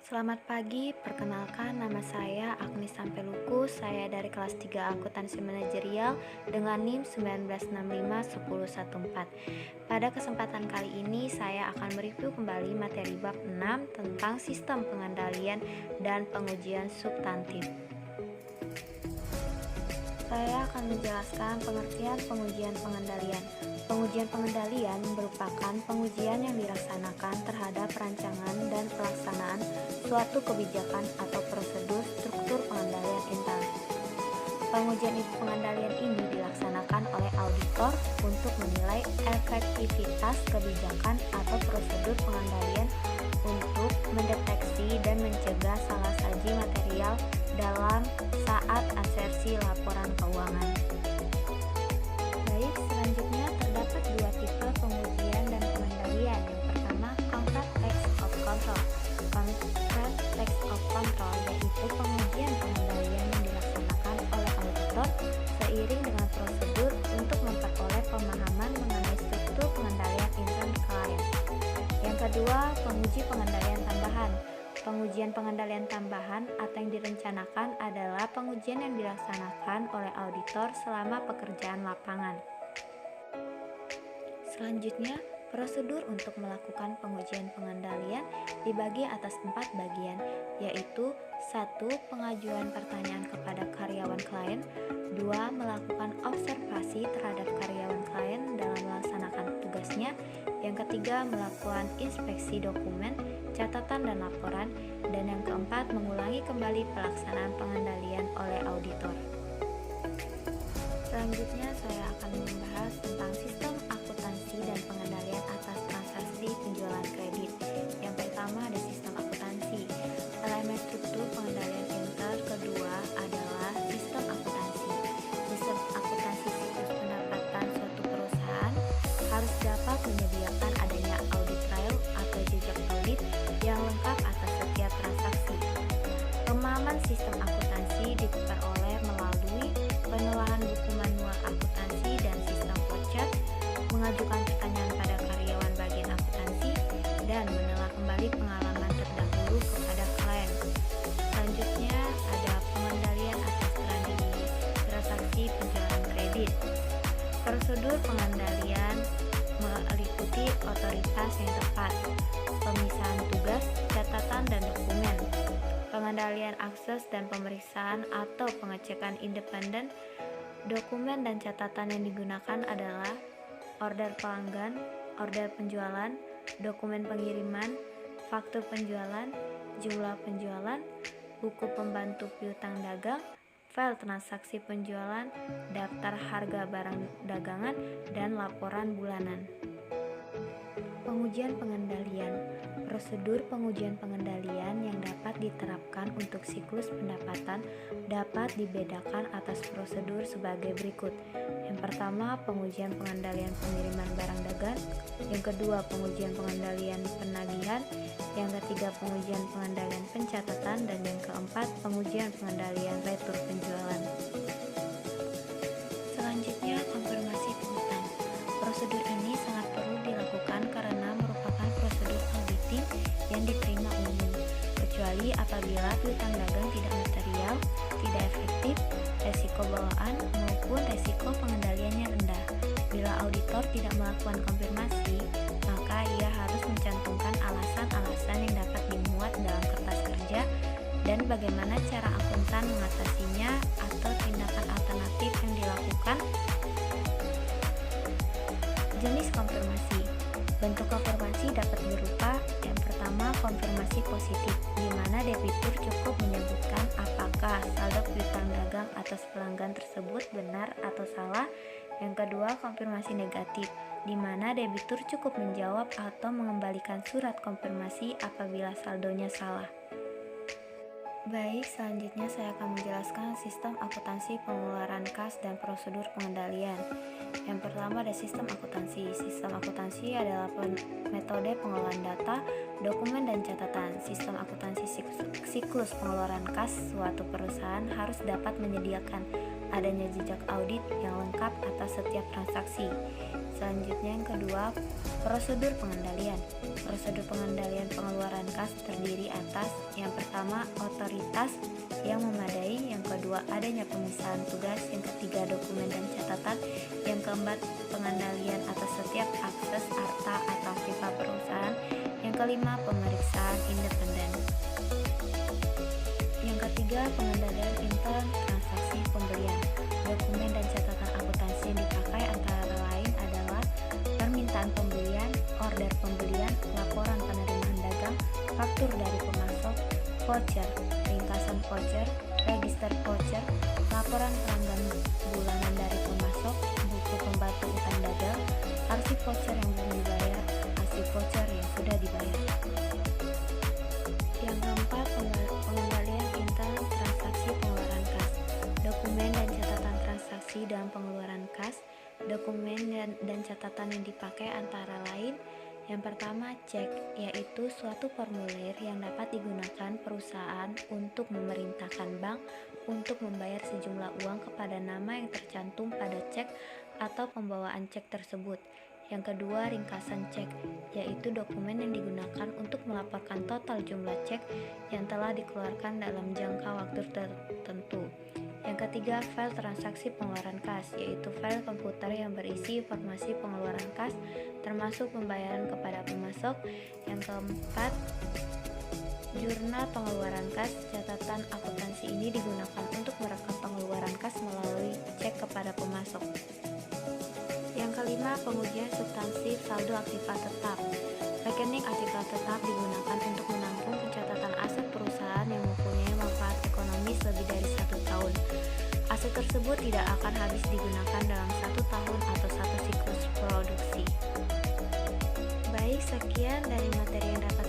Selamat pagi, perkenalkan nama saya Agnes Sampeluku, saya dari kelas 3 Akuntansi Manajerial dengan NIM 19651014. Pada kesempatan kali ini saya akan mereview kembali materi bab 6 tentang sistem pengendalian dan pengujian substantif. Saya akan menjelaskan pengertian pengujian pengendalian. Pengujian pengendalian merupakan pengujian yang dilaksanakan terhadap rancangan dan pelaksanaan suatu kebijakan atau prosedur struktur pengendalian internal. Pengujian pengendalian ini dilaksanakan oleh auditor untuk menilai efektivitas kebijakan atau prosedur pengendalian untuk mendeteksi dan mencegah salah saji material dalam saat asersi laporan keuangan. Baik, selanjutnya terdapat dua tipe pengujian dan pengendalian. Yang pertama, contract text of control. Contract text of control yaitu pengujian pengendalian yang dilaksanakan oleh auditor seiring dengan prosedur untuk memperoleh pemahaman mengenai struktur pengendalian intern klien. Yang kedua, penguji pengendalian tambahan. Pengujian pengendalian tambahan atau yang direncanakan adalah pengujian yang dilaksanakan oleh auditor selama pekerjaan lapangan. Selanjutnya, prosedur untuk melakukan pengujian pengendalian dibagi atas 4 bagian, yaitu 1. Pengajuan pertanyaan kepada karyawan klien, 2. Melakukan observasi terhadap karyawan klien dalam melaksanakan tugasnya, yang ketiga melakukan inspeksi dokumen, catatan dan laporan, dan yang keempat mengulangi kembali pelaksanaan pengendalian oleh auditor. Selanjutnya saya akan membahas tentang sistem akuntansi dan pengendalian atas transaksi penjualan kredit. Yang pertama ada sistem akuntansi. Elemen struktur pengendalian intern kedua adalah sistem akuntansi. Sistem akuntansi siklus pendapatan suatu perusahaan harus dapat menyediakan adanya audit trail atau jejak audit yang lengkap atas setiap transaksi. Pemahaman sistem akuntansi diperoleh melalui penelahan buku manual akuntansi dan sistem flowchart, mengajukan pertanyaan pada karyawan bagian akuntansi, dan menelaah kembali pengalaman terdahulu kepada klien. Selanjutnya ada pengendalian atas transaksi penjualan kredit. Prosedur pengendalian meliputi otoritas yang tepat, pemisahan tugas, catatan dan dokumen, pengendalian akses dan pemeriksaan atau pengecekan independen. Dokumen dan catatan yang digunakan adalah order pelanggan, order penjualan, dokumen pengiriman, faktur penjualan, jumlah penjualan, buku pembantu piutang dagang, file transaksi penjualan, daftar harga barang dagangan, dan laporan bulanan. Pengujian pengendalian. Prosedur pengujian pengendalian yang dapat diterapkan untuk siklus pendapatan dapat dibedakan atas prosedur sebagai berikut. Yang pertama, pengujian pengendalian pengiriman barang dagang. Yang kedua, pengujian pengendalian penagihan. Yang ketiga, pengujian pengendalian pencatatan. Dan yang keempat, pengujian pengendalian retur penjualan. Selanjutnya, konfirmasi piutang. Prosedur ini sangat perlu dilakukan karena merupakan prosedur auditing yang diterima umum, kecuali apabila piutang dagang tidak material, tidak efektif, resiko bawaan, maupun resiko pengendaliannya rendah. Bila auditor tidak melakukan konfirmasi, maka ia harus mencantumkan alasan-alasan yang dapat dimuat dalam kertas kerja dan bagaimana cara akuntan mengatasinya atau tindakan alternatif yang dilakukan. Jenis konfirmasi. Bentuk konfirmasi dapat berupa yang pertama, konfirmasi positif, di mana debitur cukup menyebutkan apakah saldo piutang dagang atas pelanggan tersebut benar atau salah. Yang kedua, konfirmasi negatif, di mana debitur cukup menjawab atau mengembalikan surat konfirmasi apabila saldonya salah. Baik, selanjutnya saya akan menjelaskan sistem akuntansi pengeluaran kas dan prosedur pengendalian. Yang pertama ada sistem akuntansi. Sistem akuntansi adalah metode pengelolaan data, dokumen, dan catatan. Sistem akuntansi siklus pengeluaran kas suatu perusahaan harus dapat menyediakan adanya jejak audit yang lengkap atas setiap transaksi. Selanjutnya yang kedua, prosedur pengendalian. Prosedur pengendalian pengeluaran kas terdiri atas yang pertama, otoritas yang memadai, yang kedua, adanya pemisahan tugas, yang ketiga, dokumen dan catatan, yang keempat, pengendalian atas setiap akses harta atau aktiva perusahaan, yang kelima, pemeriksaan independen. Yang ketiga, pengendalian intern transaksi pembelian. Dokumen dan catatan akuntansi yang dipakai antara lain adalah permintaan pembelian, order pembelian, laporan penerimaan dagang, faktur dari pemasok, voucher, ringkasan voucher, register voucher, laporan pelanggan bulanan dari pemasok, buku pembantu utang dagang, arsip voucher yang belum dibayar, arsip voucher yang sudah dibayar. Yang keempat, pengendalian intern transaksi pengeluaran kas. Dokumen dan catatan transaksi dalam pengeluaran kas. Dokumen dan catatan yang dipakai antara lain, yang pertama, cek, yaitu suatu formulir yang dapat digunakan perusahaan untuk memerintahkan bank untuk membayar sejumlah uang kepada nama yang tercantum pada cek atau pembawaan cek tersebut. Yang kedua, ringkasan cek, yaitu dokumen yang digunakan untuk melaporkan total jumlah cek yang telah dikeluarkan dalam jangka waktu tertentu. Yang ketiga, file transaksi pengeluaran kas, yaitu file komputer yang berisi informasi pengeluaran kas, termasuk pembayaran kepada pemasok. Yang keempat, jurnal pengeluaran kas. Catatan akuntansi ini digunakan untuk merekam pengeluaran kas melalui cek kepada pemasok. Yang kelima, pengujian substansi saldo aktiva tetap. Rekening aktiva tetap digunakan untuk menampung pencatatan aset perusahaan yang mempunyai manfaat ekonomis lebih dari 1 tahun. Aset tersebut tidak akan habis digunakan dalam 1 tahun atau 1 siklus produksi. Baik, sekian dari materi yang dapat